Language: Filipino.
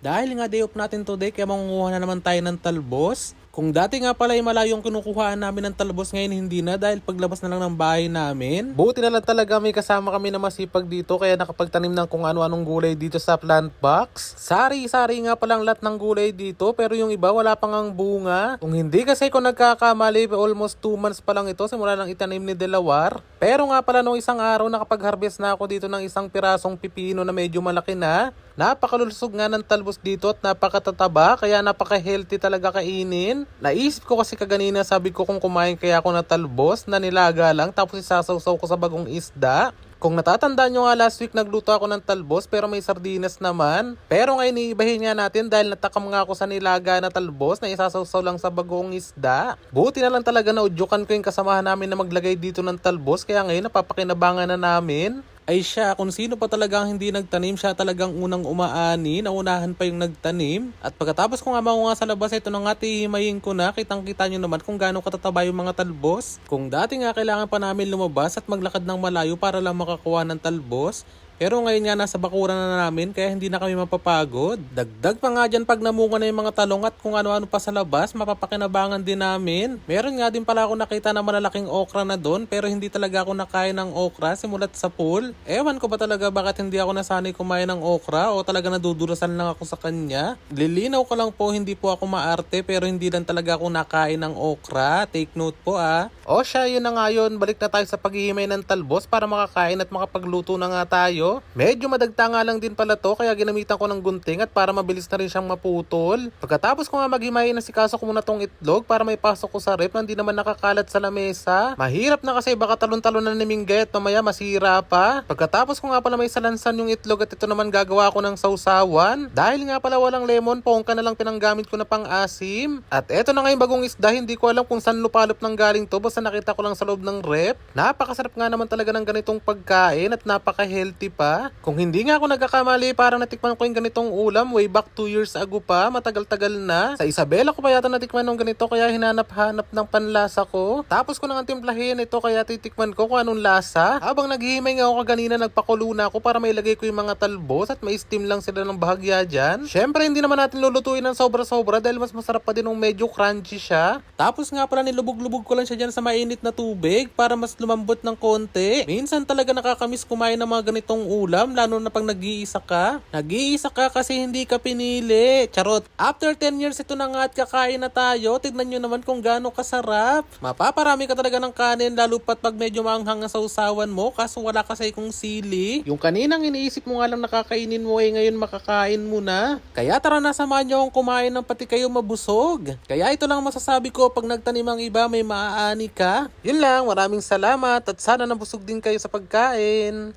Dahil nga day off natin today kaya mangunguha na naman tayo ng talbos. Kung dati nga pala ay malayong kinukuhaan namin ng talbos, ngayon hindi na dahil paglabas na lang ng bahay namin. Buti na lang talaga may kasama kami na masipag dito kaya nakapagtanim ng kung ano-anong gulay dito sa plant box. Sari-sari nga palang lahat ng gulay dito pero yung iba wala pang ang bunga. Kung hindi kasi ko nagkakamali, almost 2 months pa lang ito simula lang itanim ni Delawar. Pero nga pala nung isang araw nakapag-harvest na ako dito ng isang pirasong pipino na medyo malaki na. Napakalulusog nga ng talbos dito at napakatataba kaya napaka-healthy talaga kainin. Naisip ko kasi kaganina, sabi ko kung kumain kaya ako na talbos na nilaga lang tapos isasawsaw ko sa bagong isda. Kung natatandaan nyo nga last week nagluto ako ng talbos pero may sardinas naman. Pero ngayon iibahin nga natin dahil natakam nga ako sa nilaga na talbos na isasawsaw lang sa bagong isda. Buti na lang talaga na udyukan ko yung kasamahan namin na maglagay dito ng talbos kaya ngayon napapakinabangan na namin. Ay siya, kung sino pa talagang hindi nagtanim, siya talagang unang umaani, naunahan pa yung nagtanim. At pagkatapos ko nga makunga sa labas, ito na nga tihimayin ko na, kitang-kita nyo naman kung gaano katataba yung mga talbos. Kung dati nga kailangan pa namin lumabas at maglakad ng malayo para lang makakuha ng talbos, pero ngayon nga nasa bakuran na namin kaya hindi na kami mapapagod. Dagdag pa nga dyan pag namunga na yung mga talong at kung ano-ano pa sa labas, mapapakinabangan din namin. Meron nga din pala ako nakita na malalaking okra na doon pero hindi talaga ako nakain ng okra simulat sa pool. Ewan ko ba talaga bakit hindi ako nasanay kumain ng okra o talaga nadudurasan lang ako sa kanya. Lilinaw ko lang po, hindi po ako maarte pero hindi lang talaga ako nakain ng okra. Take note po ah. O siya, yun na nga yun. Balik na tayo sa paghihimay ng talbos para makakain at makapagluto na nga tayo. Medyo madagta nga lang din pala to kaya ginamitan ko ng gunting at para mabilis na rin siyang maputol. Pagkatapos ko nga maghimay, nasikaso ko muna tong itlog para may pasok ko sa rep na hindi naman nakakalat sa lamesa. Mahirap na kasi baka talon-talon na ni Minggay at mamaya masira pa. Pagkatapos ko nga pala may salansan yung itlog at ito naman gagawa ko ng sausawan. Dahil nga pala walang lemon, pongka na lang pinanggamit ko na pang asim. At eto na nga yung bagong isda, hindi ko alam kung saan lupalop nang galing to basta nakita ko lang sa loob ng rep. Napakasarap nga naman talaga ng ganitong pagkain at napaka-healthy pa. Kung hindi nga ako nagkakamali, parang natikman ko yung ganitong ulam way back 2 years ago pa, matagal-tagal na. Sa Isabela ko pa yata natikman ng ganito kaya hinanap-hanap ng panlasa ko. Tapos ko nang timplahin ito kaya titikman ko kung anong lasa. Habang naghihimay nga ako kanina, nagpakulo na ako para mailagay ko yung mga talbos at ma-steam lang sila ng bahagya dyan. Syempre hindi naman natin lulutuin ng sobra-sobra dahil mas masarap pa din ng medyo crunchy siya. Tapos nga pala nilubog-lubog ko lang siya dyan sa mainit na tubig para mas lumambot ng konti. Minsan talaga nakakamiss kumain ng mga ganitong ulam, lalo na pag nag-iisa ka. Nag-iisa ka kasi hindi ka pinili. Charot. After 10 years ito na nga at kakain na tayo. Tignan nyo naman kung gaano kasarap. Mapaparami ka talaga ng kanin lalo pat pag medyo maanghang ang sausawan mo kaso wala kasi kung sili. Yung kaninang iniisip mo nga lang nakakainin mo ngayon makakain mo na. Kaya tara na, samahan nyo akong kumain ng pati kayo mabusog. Kaya ito lang masasabi ko, pag nagtanim ang iba may maaani ka. Yun lang, maraming salamat at sana nabusog din kayo sa pagkain.